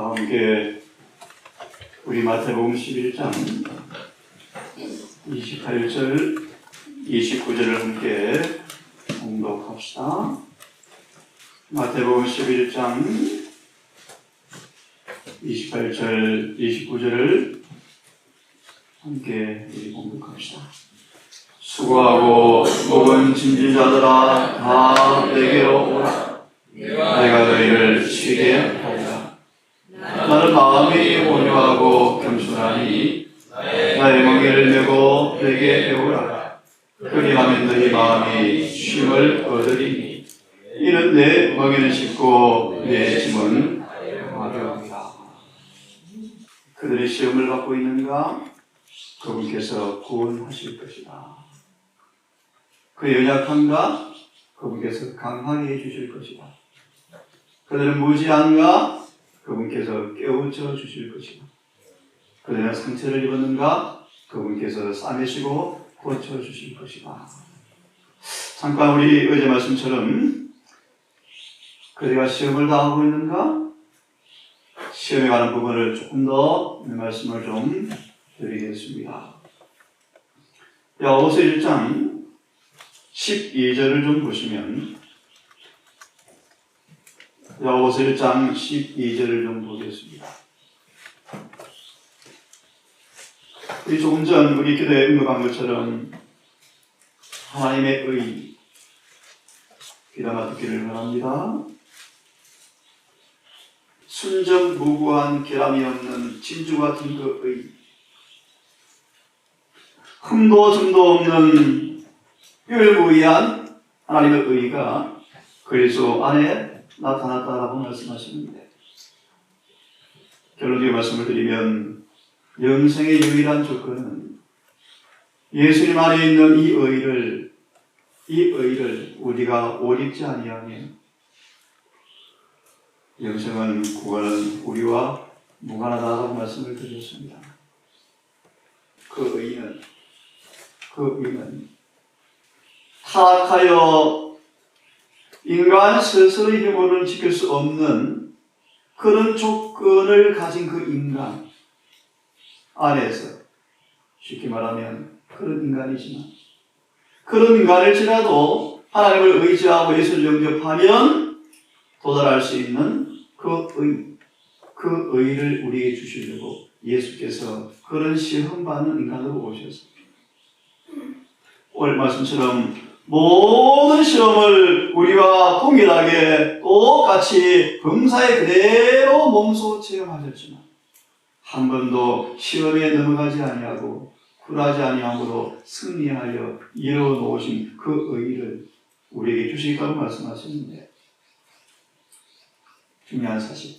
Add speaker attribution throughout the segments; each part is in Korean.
Speaker 1: 함께 우리 마태복음 11장 28절 29절을 함께 공독합시다. 마태복음 11장 28절 29절을 함께 공독합시다. 수고하고 무거운 짐진 자들아 다 내게로 오라. 내가 너희를 쉬게 하리라. 나는 마음이 온유하고 겸손하니 나의 멍에를 메고 내게 배우라. 그리하면 너희 마음이 쉼을 얻으리니 이는 내 멍에는 쉽고 내 짐은 가벼우니라. 그들이 시험을 받고 있는가? 그분께서 구원하실 것이다. 그 연약한가? 그분께서 강하게 해주실 것이다. 그들은 무지한가? 그분께서 깨우쳐 주실 것이다. 그들은 상처를 입었는가? 그분께서 싸매시고 고쳐주실 것이다. 잠깐 우리 어제 말씀처럼 그대가 시험을 당하고 있는가? 시험에 관한 부분을 조금 더 말씀을 좀 드리겠습니다. 야고보서 1장 12절을 좀 보시면 야고보서 1장 12절을 좀 보겠습니다. 우리 조금 전 우리 기도에 언급한 것처럼 하나님의 의 귀담아 듣기를 바랍니다. 순전무구한 결함이 없는 진주 같은 그 의, 흠도 점도 없는 유일무이한 하나님의 의가 그리스도 안에 나타났다라고 말씀하시는데, 결론적인 말씀을 드리면 영생의 유일한 조건은 예수님 안에 있는 이 의를 우리가 옷 입지 아니하면 영생은 구원은 우리와 무관하다고 말씀을 드렸습니다. 그 의는 타락하여 인간 스스로의 힘으로는 지킬 수 없는 그런 조건을 가진 그 인간 안에서, 쉽게 말하면 그런 인간이지만 그런 인간일지라도 하나님을 의지하고 예수를 영접하면 도달할 수 있는 그 의를 우리에게 주시려고 예수께서 그런 시험받는 인간으로 오셨습니다. 오늘 말씀처럼 모든 시험을 우리와 동일하게 똑같이 범사에 그대로 몸소 체험하셨지만 한 번도 시험에 넘어가지 아니하고 굴하지 아니함으로 승리하여 이루어 놓으신 그 의를 우리에게 주시겠다고 말씀하셨는데, 중요한 사실,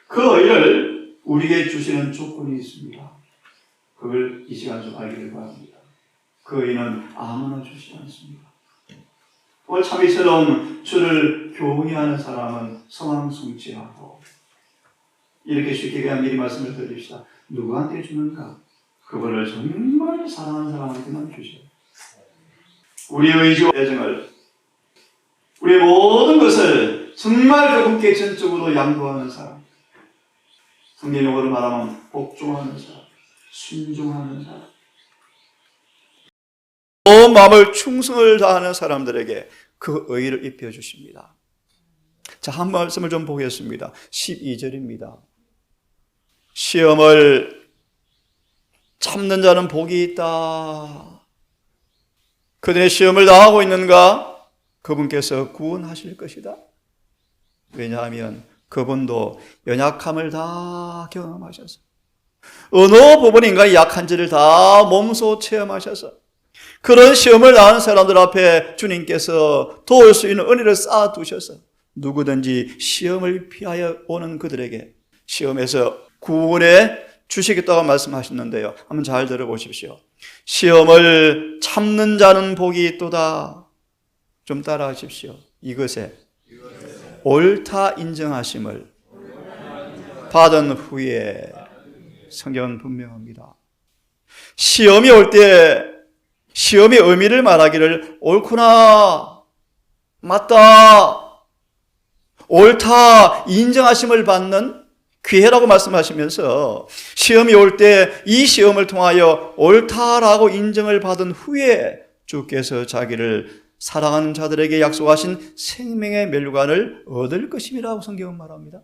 Speaker 1: 그 의를 우리에게 주시는 조건이 있습니다. 그걸 이 시간 좀 알기를 바랍니다. 그 의는 아무나 주시지 않습니다. 오늘 참이처럼 주를 교훈히 하는 사람은 성황성취하고, 이렇게 쉽게 그냥 미리 말씀을 드립시다. 누구한테 주는가? 그분을 정말 사랑하는 사람한테만 주셔요. 우리의 의지와 애정을, 우리의 모든 것을 정말 그분께 전적으로 양도하는 사람, 성경용어로 말하면 복종하는 사람, 순종하는 사람, 온 마음을 충성을 다하는 사람들에게 그 의를 입혀주십니다. 자, 한 말씀을 좀 보겠습니다. 12절입니다. 시험을 참는 자는 복이 있다. 그들의 시험을 당하고 있는가? 그분께서 구원하실 것이다. 왜냐하면 그분도 연약함을 다 경험하셔서, 어느 부분인가 약한지를 다 몸소 체험하셔서 그런 시험을 당하는 사람들 앞에 주님께서 도울 수 있는 은혜를 쌓아두셔서 누구든지 시험을 피하여 오는 그들에게 시험에서 구원해 주시겠다고 말씀하셨는데요. 한번 잘 들어보십시오. 시험을 참는 자는 복이 있도다. 좀 따라하십시오. 이것에 옳다 인정하심을 받은 후에, 성경은 분명합니다. 시험이 올 때 시험의 의미를 말하기를 옳구나, 맞다, 옳다 인정하심을 받는 기회라고 말씀하시면서 시험이 올 때 이 시험을 통하여 옳다라고 인정을 받은 후에 주께서 자기를 사랑하는 자들에게 약속하신 생명의 멸류관을 얻을 것임이라고 성경은 말합니다.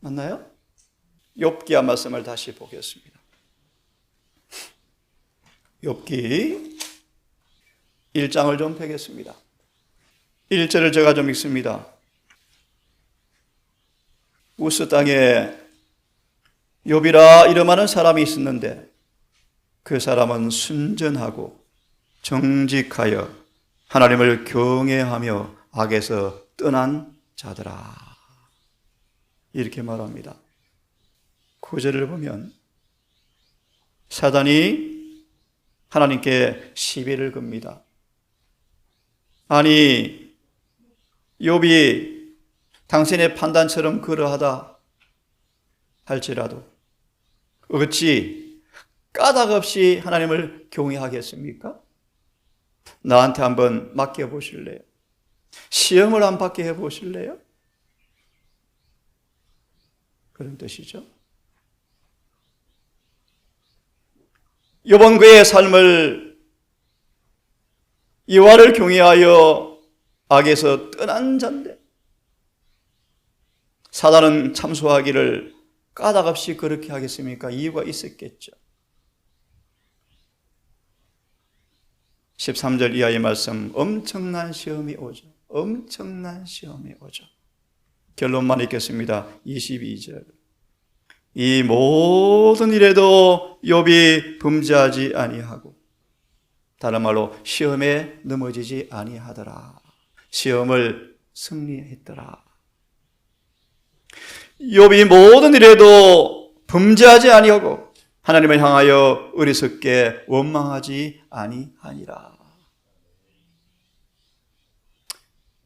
Speaker 1: 맞나요? 욥기야 말씀을 다시 보겠습니다. 욥기 1장을 좀 펴겠습니다. 1절을 제가 좀 읽습니다. 우스 땅에 욥이라 이름하는 사람이 있었는데 그 사람은 순전하고 정직하여 하나님을 경외하며 악에서 떠난 자더라. 이렇게 말합니다. 9절을 보면 사단이 하나님께 시비를 겁니다. 아니 욥이 당신의 판단처럼 그러하다 할지라도 어찌 까닭 없이 하나님을 경외하겠습니까? 나한테 한번 맡겨보실래요? 시험을 안 받게 해보실래요? 그런 뜻이죠. 욥은 그의 삶을 여호와를 경외하여 악에서 떠난 자인데 사단은 참소하기를 까닭 없이 그렇게 하겠습니까? 이유가 있었겠죠. 13절 이하의 말씀, 엄청난 시험이 오죠. 엄청난 시험이 오죠. 결론만 읽겠습니다. 22절. 이 모든 일에도 욥이 범죄하지 아니하고 다른 말로 시험에 넘어지지 아니하더라. 시험을 승리했더라. 욥이 모든 일에도 범죄하지 아니하고 하나님을 향하여 어리석게 원망하지 아니하니라.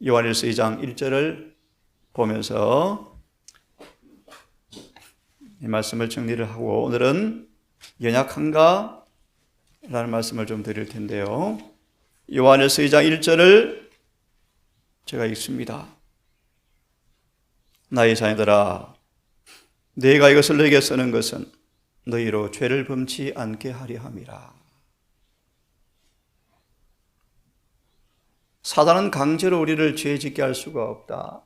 Speaker 1: 요한일서 2장 1절을 보면서 이 말씀을 정리를 하고 오늘은 연약한가? 라는 말씀을 좀 드릴 텐데요. 요한일서 2장 1절을 제가 읽습니다. 나의 자녀들아, 내가 이것을 너에게 쓰는 것은 너희로 죄를 범치 않게 하려 함이라. 사단은 강제로 우리를 죄 짓게 할 수가 없다.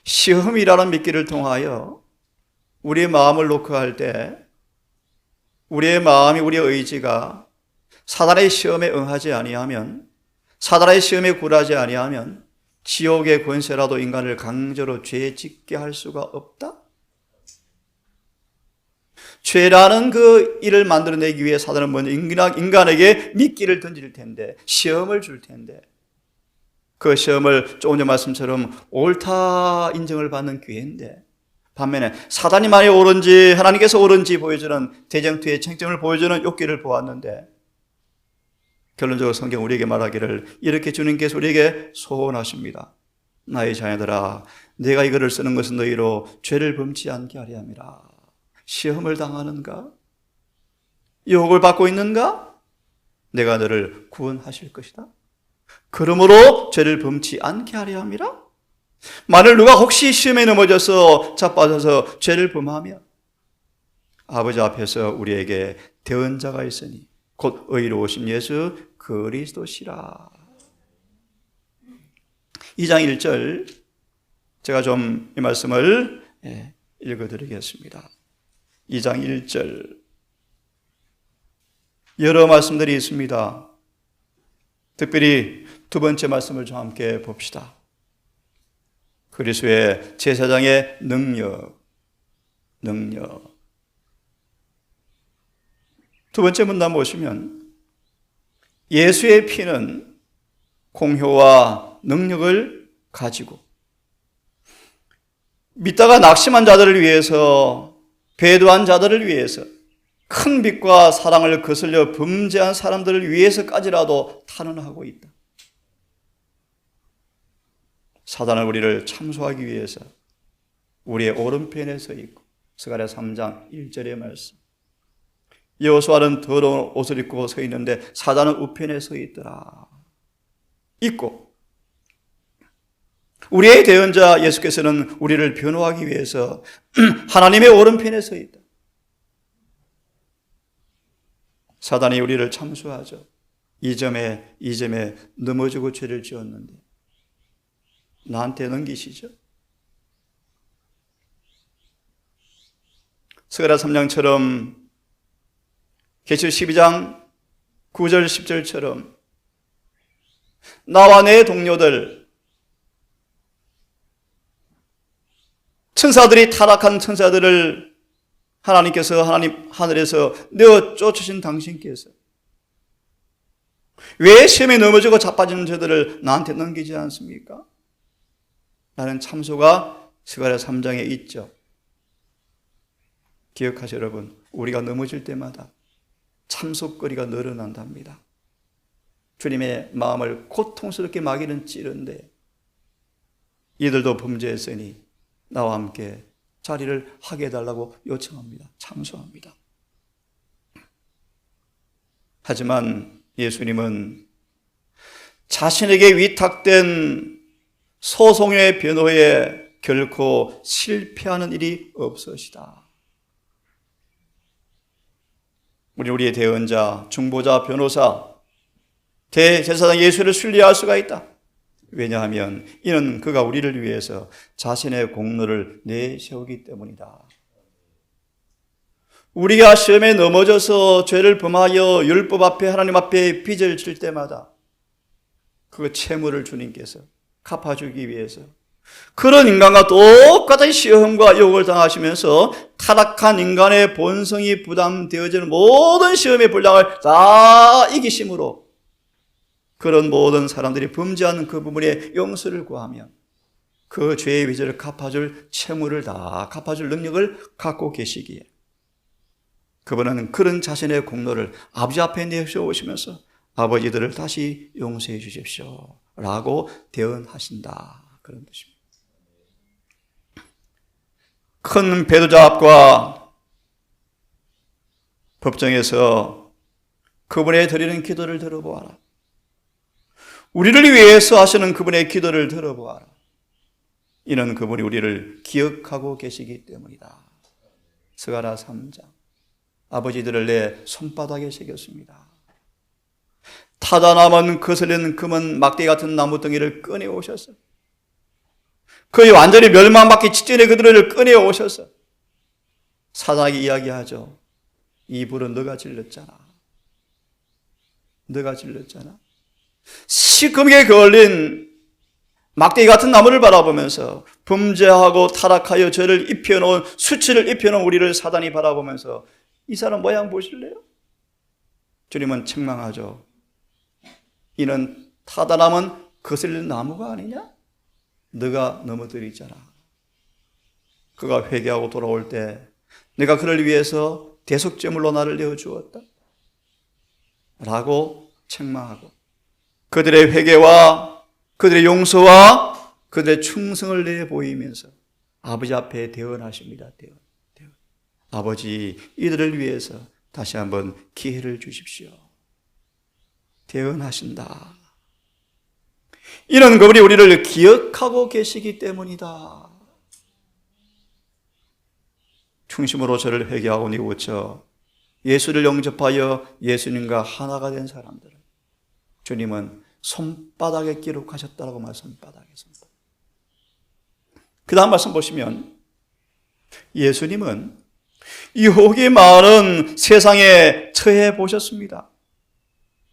Speaker 1: 시험이라는 미끼를 통하여 우리의 마음을 놓고 할 때 우리의 마음이, 우리의 의지가 사단의 시험에 응하지 아니하면, 사단의 시험에 굴하지 아니하면 지옥의 권세라도 인간을 강제로 죄 짓게 할 수가 없다. 죄라는 그 일을 만들어내기 위해 사단은 먼저 인간에게 미끼를 던질 텐데, 시험을 줄 텐데, 그 시험을 조금 전 말씀처럼 옳다 인정을 받는 기회인데, 반면에 사단이 만약 옳은지 하나님께서 옳은지 보여주는 대쟁투의 쟁점을 보여주는 욥기를 보았는데, 결론적으로 성경 우리에게 말하기를 이렇게 주님께서 우리에게 소원하십니다. 나의 자녀들아, 내가 이거를 쓰는 것은 너희로 죄를 범치 않게 하려 함이라. 시험을 당하는가? 유혹을 받고 있는가? 내가 너를 구원하실 것이다. 그러므로 죄를 범치 않게 하려 함이라. 만일 누가 혹시 시험에 넘어져서 자빠져서 죄를 범하면 아버지 앞에서 우리에게 대언자가 있으니 곧 의로우신 예수 그리스도시라. 2장 1절 제가 좀 이 말씀을 읽어드리겠습니다. 2장 1절 여러 말씀들이 있습니다. 특별히 두 번째 말씀을 좀 함께 봅시다. 그리스도의 제사장의 능력. 두 번째 문단 보시면 예수의 피는 공효와 능력을 가지고 믿다가 낙심한 자들을 위해서, 배도한 자들을 위해서, 큰 빛과 사랑을 거슬려 범죄한 사람들을 위해서까지라도 탄원하고 있다. 사단은 우리를 참소하기 위해서 우리의 오른편에 서 있고, 스가랴 3장 1절의 말씀, 여호수아는 더러운 옷을 입고 서 있는데 사단은 우편에 서 있더라. 있고 우리의 대언자 예수께서는 우리를 변호하기 위해서 하나님의 오른편에 서 있다. 사단이 우리를 참수하죠. 이 점에 넘어지고 죄를 지었는데 나한테 넘기시죠. 스가랴 3장처럼 계시록 12장 9절 10절처럼 나와 내 동료들, 천사들이 타락한 천사들을 하나님께서 하늘에서 내어 쫓으신 당신께서 왜 시험에 넘어지고 자빠지는 저들을 나한테 넘기지 않습니까? 라는 참소가 스가랴 3장에 있죠. 기억하세요, 여러분. 우리가 넘어질 때마다 참소거리가 늘어난답니다. 주님의 마음을 고통스럽게 마귀는 찌른데 이들도 범죄했으니 나와 함께 자리를 하게 해달라고 요청합니다. 참소합니다. 하지만 예수님은 자신에게 위탁된 소송의 변호에 결코 실패하는 일이 없으시다. 우리의 대언자, 중보자, 변호사, 대제사장 예수를 신뢰할 수가 있다. 왜냐하면 이는 그가 우리를 위해서 자신의 공로를 내세우기 때문이다. 우리가 시험에 넘어져서 죄를 범하여 율법 앞에 하나님 앞에 빚을 질 때마다 그 채무를 주님께서 갚아주기 위해서 그런 인간과 똑같은 시험과 유혹을 당하시면서 타락한 인간의 본성이 부담되어지는 모든 시험의 분량을 다 이기심으로 그런 모든 사람들이 범죄하는 그 부분에 용서를 구하며 그 죄의 빚을 갚아줄 채무를 다 갚아줄 능력을 갖고 계시기에 그분은 그런 자신의 공로를 아버지 앞에 내세우시면서 아버지들을 다시 용서해 주십시오 라고 대언하신다. 그런 뜻입니다. 큰 배도자 앞과 법정에서 그분의 드리는 기도를 들어보아라. 우리를 위해서 하시는 그분의 기도를 들어보아라. 이는 그분이 우리를 기억하고 계시기 때문이다. 스가랴 3장. 아버지들을 내 손바닥에 새겼습니다. 타다 남은 거슬린 금은 막대 같은 나무덩이를 꺼내오셔서 거의 완전히 멸망받기 직전에 그들을 꺼내오셔서 사단에게 이야기하죠. 이 불은 너가 질렀잖아. 너가 질렀잖아. 시커멓게 걸린 막대기 같은 나무를 바라보면서 범죄하고 타락하여 죄를 입혀놓은 수치를 입혀놓은 우리를 사단이 바라보면서 이 사람 모양 보실래요? 주님은 책망하죠. 이는 타다 남은 거슬린 나무가 아니냐? 너가 넘어뜨리잖아. 그가 회개하고 돌아올 때 내가 그를 위해서 대속제물로 나를 내어주었다 라고 책망하고 그들의 회개와 그들의 용서와 그들의 충성을 내보이면서 아버지 앞에 대언하십니다. 대언. 아버지, 이들을 위해서 다시 한번 기회를 주십시오. 대언하신다. 이런 그분이 우리를 기억하고 계시기 때문이다. 중심으로 저를 회개하고 뉘우쳐 예수를 영접하여 예수님과 하나가 된 사람들을 주님은 손바닥에 기록하셨다라고 손바닥에. 그 다음 말씀 보시면 예수님은 유혹이 많은 세상에 처해 보셨습니다.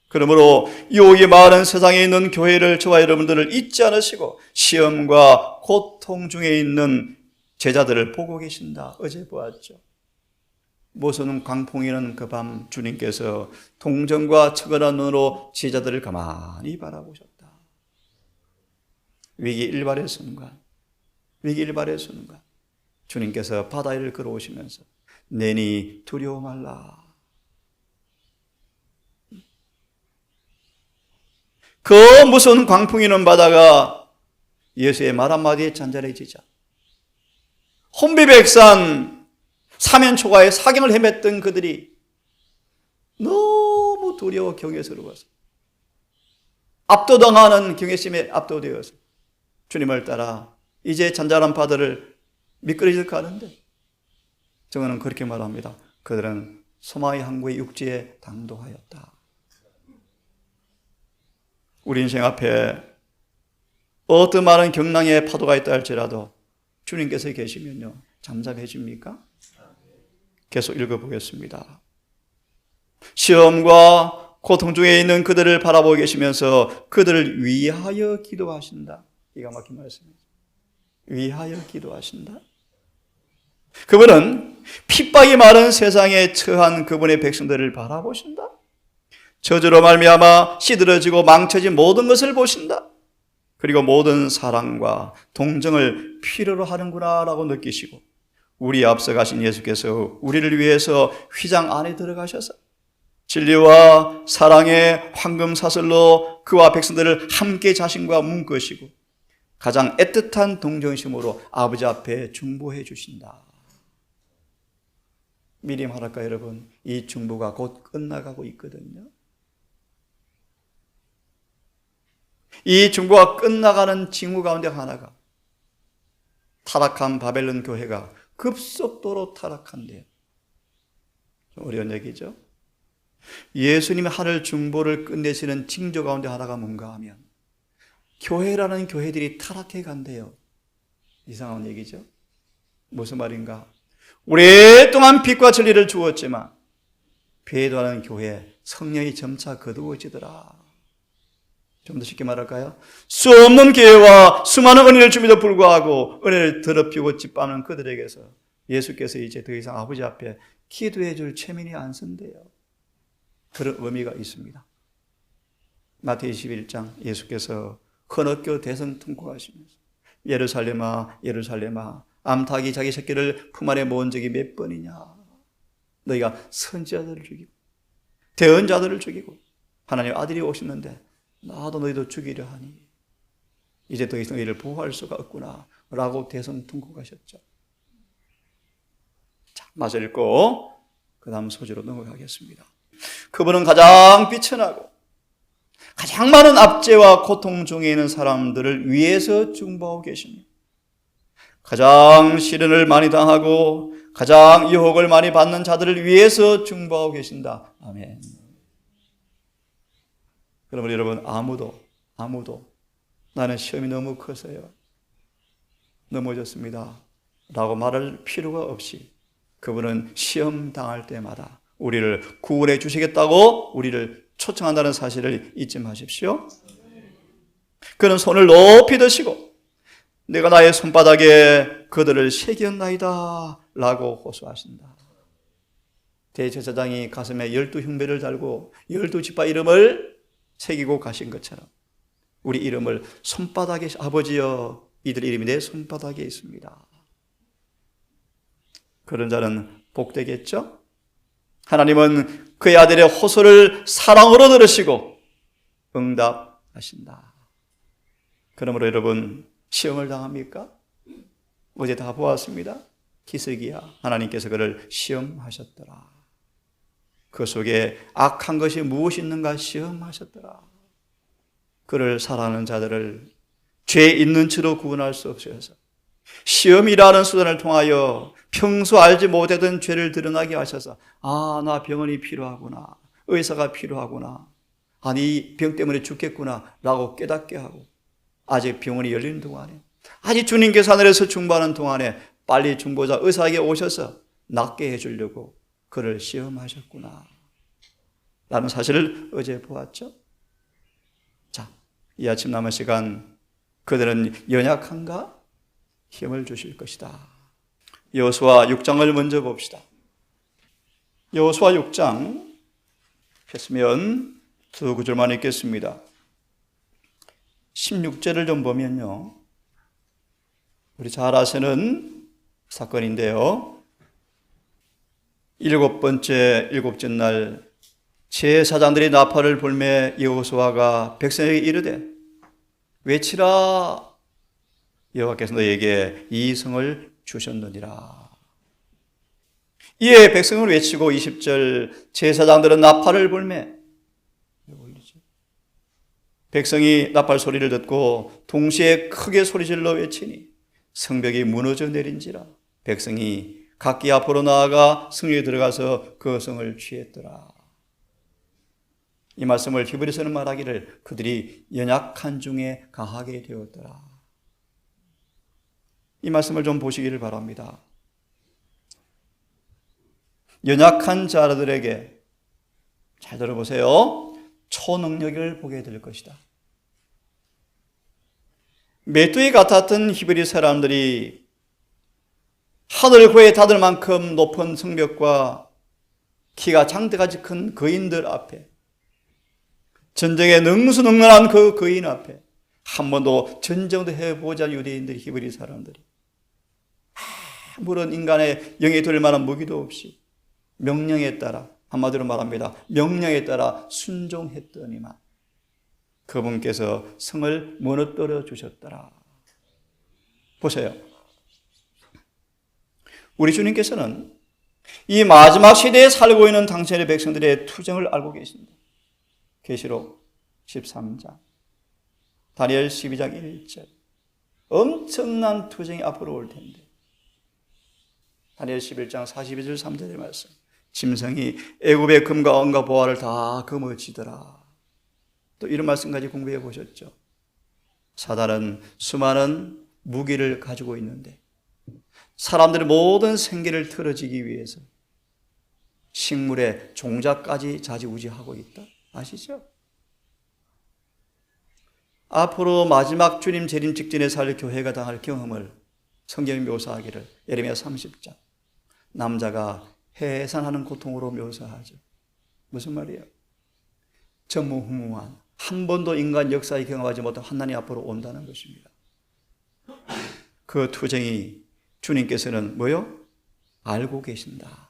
Speaker 1: 그러므로 유혹이 많은 세상에 있는 교회를 저와 여러분들을 잊지 않으시고 시험과 고통 중에 있는 제자들을 보고 계신다. 어제 보았죠. 모서는 광풍이는 그 밤 주님께서 동정과 처근한 눈으로 제자들을 가만히 바라보셨다. 위기 일발의 순간 주님께서 바다 위를 걸어오시면서 내니 두려워 말라. 그 무서운 광풍이는 바다가 예수의 말 한마디에 잔잔해지자 혼비백산 사면초가의 사경을 헤맸던 그들이 너무 두려워 경외스러워서 압도당하는 경외심에 압도되어서 주님을 따라 이제 잔잔한 바다를 미끄러져 가는데 저는 그렇게 말합니다. 그들은 소마의 항구의 육지에 당도하였다. 우리 인생 앞에 어떤 많은 경랑의 파도가 있다 할지라도 주님께서 계시면요, 잠잠해집니까? 계속 읽어보겠습니다. 시험과 고통 중에 있는 그들을 바라보고 계시면서 그들을 위하여 기도하신다. 기가 막힌 말씀이죠. 위하여 기도하신다. 그분은 핍박이 많은 세상에 처한 그분의 백성들을 바라보신다. 저주로 말미암아 시들어지고 망쳐진 모든 것을 보신다. 그리고 모든 사랑과 동정을 필요로 하는구나 라고 느끼시고, 우리 앞서 가신 예수께서 우리를 위해서 휘장 안에 들어가셔서 진리와 사랑의 황금 사슬로 그와 백성들을 함께 자신과 묶으시고 가장 애틋한 동정심으로 아버지 앞에 중보해 주신다. 미리 말할까요, 여러분? 이 중보가 곧 끝나가고 있거든요. 이 중보가 끝나가는 징후 가운데 하나가 타락한 바벨론 교회가 급속도로 타락한대요. 좀 어려운 얘기죠. 예수님의 하늘 중보를 끝내시는 징조 가운데 하나가 뭔가 하면 교회라는 교회들이 타락해 간대요. 이상한 얘기죠. 무슨 말인가? 오랫동안 빛과 진리를 주었지만 배도하는 교회 성령이 점차 거두어지더라. 좀 더 쉽게 말할까요? 수 없는 기회와 수많은 은혜를 줌에도 불구하고 은혜를 더럽히고 짓밟는 그들에게서 예수께서 이제 더 이상 아버지 앞에 기도해 줄 체면이 안 선대요. 그런 의미가 있습니다. 마태복음 21장 예수께서 헌업교 대성 통곡하시면서 예루살렘아 예루살렘아 암탉이 자기 새끼를 품 안에 모은 적이 몇 번이냐. 너희가 선지자들을 죽이고 대언자들을 죽이고 하나님의 아들이 오셨는데 나도 너희도 죽이려 하니 이제 더 이상 너희를 보호할 수가 없구나 라고 대성통곡하셨죠. 자, 마저 읽고 그 다음 소재로 넘어가겠습니다. 그분은 가장 비천하고 가장 많은 압제와 고통 중에 있는 사람들을 위해서 중보하고 계십니다. 가장 시련을 많이 당하고 가장 유혹을 많이 받는 자들을 위해서 중보하고 계신다. 아멘. 그러면 여러분, 아무도 나는 시험이 너무 커서요 넘어졌습니다 라고 말할 필요가 없이 그분은 시험 당할 때마다 우리를 구원해 주시겠다고 우리를 초청한다는 사실을 잊지 마십시오. 그는 손을 높이 드시고 내가 나의 손바닥에 그들을 새겼나이다 라고 호소하신다. 대제사장이 가슴에 12흉배를 달고 12지파 이름을 새기고 가신 것처럼 우리 이름을 손바닥에, 아버지여 이들 이름이 내 손바닥에 있습니다. 그런 자는 복되겠죠? 하나님은 그의 아들의 호소를 사랑으로 들으시고 응답하신다. 그러므로 여러분, 시험을 당합니까? 어제 다 보았습니다. 히스기야, 하나님께서 그를 시험하셨더라. 그 속에 악한 것이 무엇이 있는가 시험하셨더라. 그를 사랑하는 자들을 죄 있는 채로 구원할 수 없어서 시험이라는 수단을 통하여 평소 알지 못했던 죄를 드러나게 하셔서 아, 나 병원이 필요하구나, 의사가 필요하구나, 아니 이 병 때문에 죽겠구나 라고 깨닫게 하고 아직 병원이 열리는 동안에, 아직 주님께서 하늘에서 중보하는 동안에 빨리 중보자 의사에게 오셔서 낫게 해주려고 그를 시험하셨구나 라는 사실을 어제 보았죠. 자, 이 아침 남은 시간 그들은 연약한가? 힘을 주실 것이다. 여호수아 6장을 먼저 봅시다. 여호수아 6장 폈으면 두 구절만 읽겠습니다. 16절을 좀 보면요, 우리 잘 아시는 사건인데요, 일곱째 날 제사장들이 나팔을 불매 여호수아가 백성에게 이르되 외치라, 여호와께서 너에게 이 성을 주셨느니라. 이에 백성을 외치고 20절 제사장들은 나팔을 불매 백성이 나팔 소리를 듣고 동시에 크게 소리질러 외치니 성벽이 무너져 내린지라 백성이 각기 앞으로 나아가 성에 들어가서 그 성을 취했더라. 이 말씀을 히브리서는 말하기를 그들이 연약한 중에 강하게 되었더라. 이 말씀을 좀 보시기를 바랍니다. 연약한 자들에게 잘 들어보세요. 초능력을 보게 될 것이다. 메뚜기 같았던 히브리 사람들이 하늘 고에 닿을 만큼 높은 성벽과 키가 장대같이 큰 거인들 앞에, 전쟁에 능수능란한 그 거인 앞에 한 번도 전쟁도 해보지 않은 유대인들, 히브리 사람들이 아무런 인간의 영에 들을 만한 무기도 없이 명령에 따라, 한마디로 말합니다, 명령에 따라 순종했더니만 그분께서 성을 무너뜨려 주셨더라. 보세요. 우리 주님께서는 이 마지막 시대에 살고 있는 당신의 백성들의 투정을 알고 계십니다. 계시록 13장, 다니엘 12장 1절, 엄청난 투정이 앞으로 올 텐데, 다니엘 11장 42절 3절의 말씀, 짐승이 애굽의 금과 은과 보화를 다 거머쥐더라. 또 이런 말씀까지 공부해 보셨죠? 사단은 수많은 무기를 가지고 있는데 사람들의 모든 생계를 틀어지기 위해서 식물의 종자까지 좌지우지하고 있다. 아시죠? 앞으로 마지막 주님 재림 직전에 살 교회가 당할 경험을 성경이 묘사하기를 예레미야 30장, 남자가 해산하는 고통으로 묘사하죠. 무슨 말이에요? 전무후무한, 한 번도 인간 역사에 경험하지 못한 환난이 앞으로 온다는 것입니다. 그 투쟁이 주님께서는 뭐요? 알고 계신다.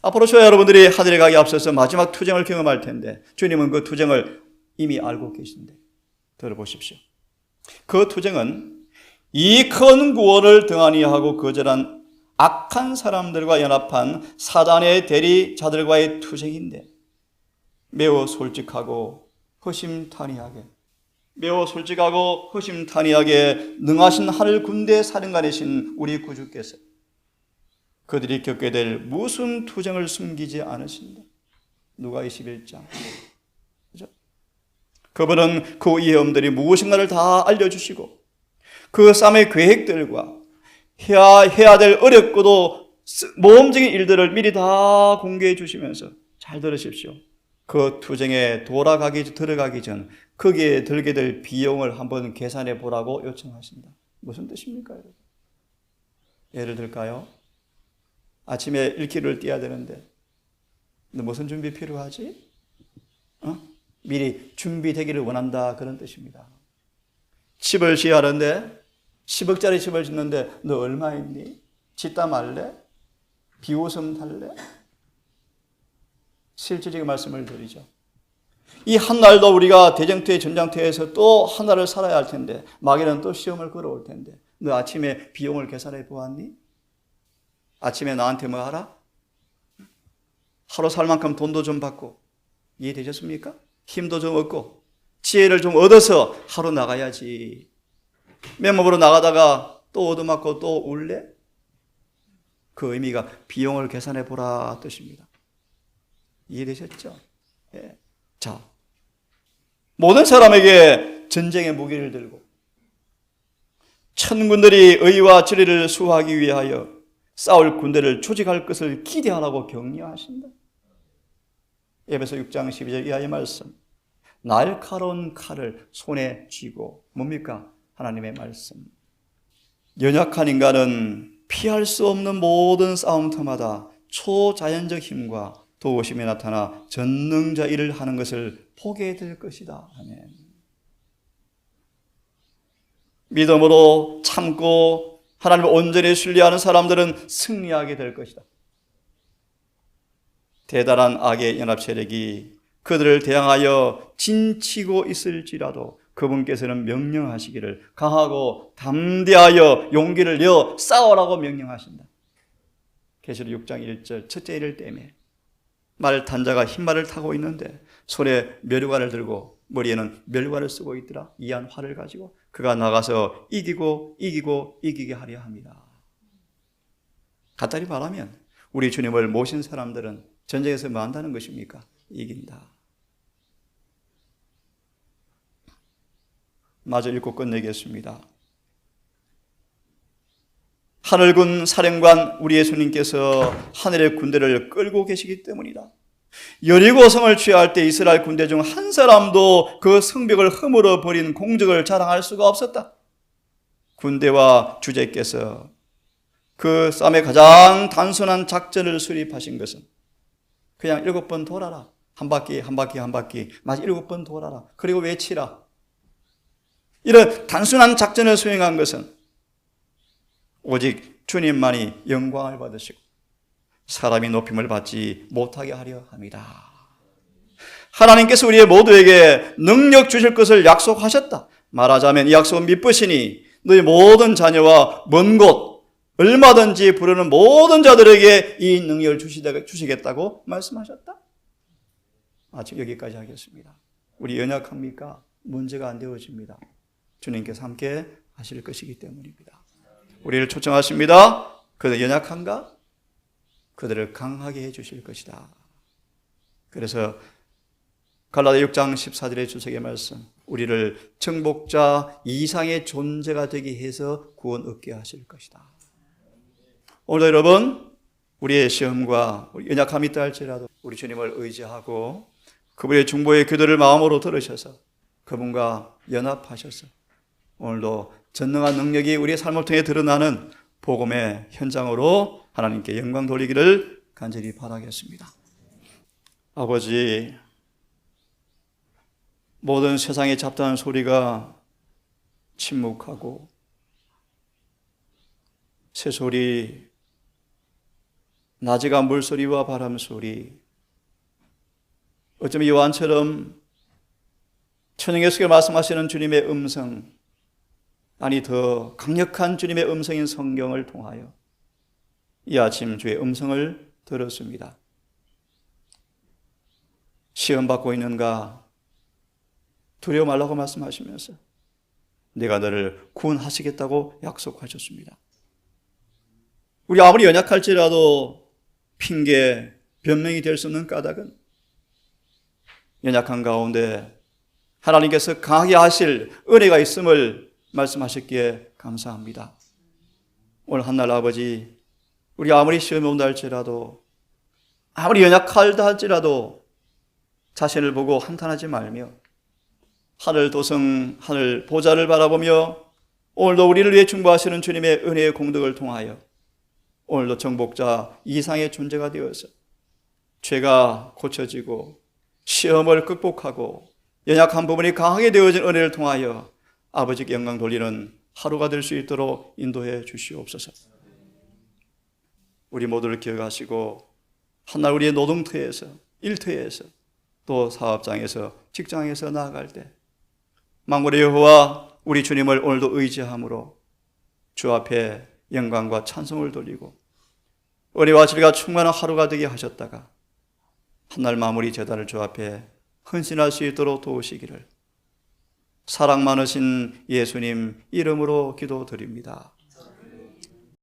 Speaker 1: 앞으로 저와 여러분들이 하늘에 가기 앞서서 마지막 투쟁을 경험할 텐데 주님은 그 투쟁을 이미 알고 계신데, 들어보십시오. 그 투쟁은 이 큰 구원을 등한히 하고 거절한 악한 사람들과 연합한 사단의 대리자들과의 투쟁인데, 매우 솔직하고 허심탄회하게 능하신 하늘 군대 사령관이신 우리 구주께서 그들이 겪게 될 무슨 투쟁을 숨기지 않으신다. 누가 21장. 그죠? 그분은 그 위험들이 무엇인가를 다 알려주시고 그 싸움의 계획들과 해야 될 어렵고도 모험적인 일들을 미리 다 공개해 주시면서, 잘 들으십시오, 그 투쟁에 들어가기 전 거기에 들게 될 비용을 한번 계산해 보라고 요청하신다. 무슨 뜻입니까, 여러분? 예를 들까요? 아침에 1km를 뛰어야 되는데 너 무슨 준비 필요하지? 미리 준비되기를 원한다, 그런 뜻입니다. 집을 지하는데 10억짜리 집을 짓는데 너 얼마 있니? 짓다 말래? 비호섬 탈래? 실질적인 말씀을 드리죠. 이 한날도 우리가 대전투의 전장터에서 또 하나를 살아야 할 텐데, 마귀는 또 시험을 걸어올 텐데, 너 아침에 비용을 계산해 보았니? 아침에 나한테 뭐 하라? 하루 살 만큼 돈도 좀 받고, 이해되셨습니까? 힘도 좀 얻고 지혜를 좀 얻어서 하루 나가야지. 맨몸으로 나가다가 또 얻어맞고 또 울래? 그 의미가 비용을 계산해 보라 뜻입니다. 이해되셨죠? 예. 자, 모든 사람에게 전쟁의 무기를 들고 천군들이 의와 진리를 수호하기 위하여 싸울 군대를 조직할 것을 기대하라고 격려하신다. 에베소 6장 12절 이하의 말씀. 날카로운 칼을 손에 쥐고, 뭡니까? 하나님의 말씀. 연약한 인간은 피할 수 없는 모든 싸움터마다 초자연적 힘과 도우심이 나타나 전능자 일을 하는 것을 보게 될 것이다. 아멘. 믿음으로 참고 하나님을 온전히 신뢰하는 사람들은 승리하게 될 것이다. 대단한 악의 연합 세력이 그들을 대항하여 진치고 있을지라도 그분께서는 명령하시기를 강하고 담대하여 용기를 내어 싸우라고 명령하신다. 계시록 6장 1절 첫째 일을 때문에 말 탄자가 흰말을 타고 있는데 손에 멸관을 들고 머리에는 멸관을 쓰고 있더라. 이한 활을 가지고 그가 나가서 이기게 하려 합니다. 간단히 말하면 우리 주님을 모신 사람들은 전쟁에서 뭐 한다는 것입니까? 이긴다. 마저 읽고 끝내겠습니다. 하늘군 사령관 우리 예수님께서 하늘의 군대를 끌고 계시기 때문이다. 여리고 성을 취할 때 이스라엘 군대 중 한 사람도 그 성벽을 허물어 버린 공적을 자랑할 수가 없었다. 군대와 주제께서 그 싸움의 가장 단순한 작전을 수립하신 것은 그냥 7번 돌아라. 한 바퀴 마치 7번 돌아라. 그리고 외치라. 이런 단순한 작전을 수행한 것은 오직 주님만이 영광을 받으시고 사람이 높임을 받지 못하게 하려 합니다. 하나님께서 우리 모두에게 능력 주실 것을 약속하셨다. 말하자면 이 약속은 믿으시니 너희 모든 자녀와 먼 곳 얼마든지 부르는 모든 자들에게 이 능력을 주시겠다고 말씀하셨다. 지금 여기까지 하겠습니다. 우리 연약합니까? 문제가 안 되어집니다. 주님께서 함께 하실 것이기 때문입니다. 우리를 초청하십니다. 그들 연약한가? 그들을 강하게 해주실 것이다. 그래서 갈라디아 6장 14절의 주석의 말씀, 우리를 정복자 이상의 존재가 되게 해서 구원 얻게 하실 것이다. 오늘 여러분, 우리의 시험과 우리 연약함이 있다 할지라도 우리 주님을 의지하고 그분의 중보의 기도를 마음으로 들으셔서 그분과 연합하셔서 오늘도 전능한 능력이 우리의 삶을 통해 드러나는 복음의 현장으로 하나님께 영광 돌리기를 간절히 바라겠습니다. 아버지, 모든 세상의 잡다한 소리가 침묵하고 새소리, 낮이가 물소리와 바람소리, 어쩌면 요한처럼 천연계속에 말씀하시는 주님의 음성, 아니 더 강력한 주님의 음성인 성경을 통하여 이 아침 주의 음성을 들었습니다. 시험받고 있는가? 두려워 말라고 말씀하시면서 내가 너를 구원하시겠다고 약속하셨습니다. 우리 아무리 연약할지라도 핑계, 변명이 될 수 없는 까닭은 연약한 가운데 하나님께서 강하게 하실 은혜가 있음을 말씀하셨기에 감사합니다. 오늘 한날 아버지, 우리 아무리 시험이 온다 할지라도 아무리 연약하다 할지라도 자신을 보고 한탄하지 말며 하늘 도성, 하늘 보좌를 바라보며 오늘도 우리를 위해 중보하시는 주님의 은혜의 공덕을 통하여 오늘도 정복자 이상의 존재가 되어서 죄가 고쳐지고 시험을 극복하고 연약한 부분이 강하게 되어진 은혜를 통하여 아버지께 영광 돌리는 하루가 될 수 있도록 인도해 주시옵소서. 우리 모두를 기억하시고 한날 우리의 노동터에서, 일터에서, 또 사업장에서, 직장에서 나아갈 때 만군의 여호와 우리 주님을 오늘도 의지함으로 주 앞에 영광과 찬송을 돌리고 은혜와 진리가 충만한 하루가 되게 하셨다가 한날 마무리 제단을 주 앞에 헌신할 수 있도록 도우시기를 사랑 많으신 예수님 이름으로 기도드립니다.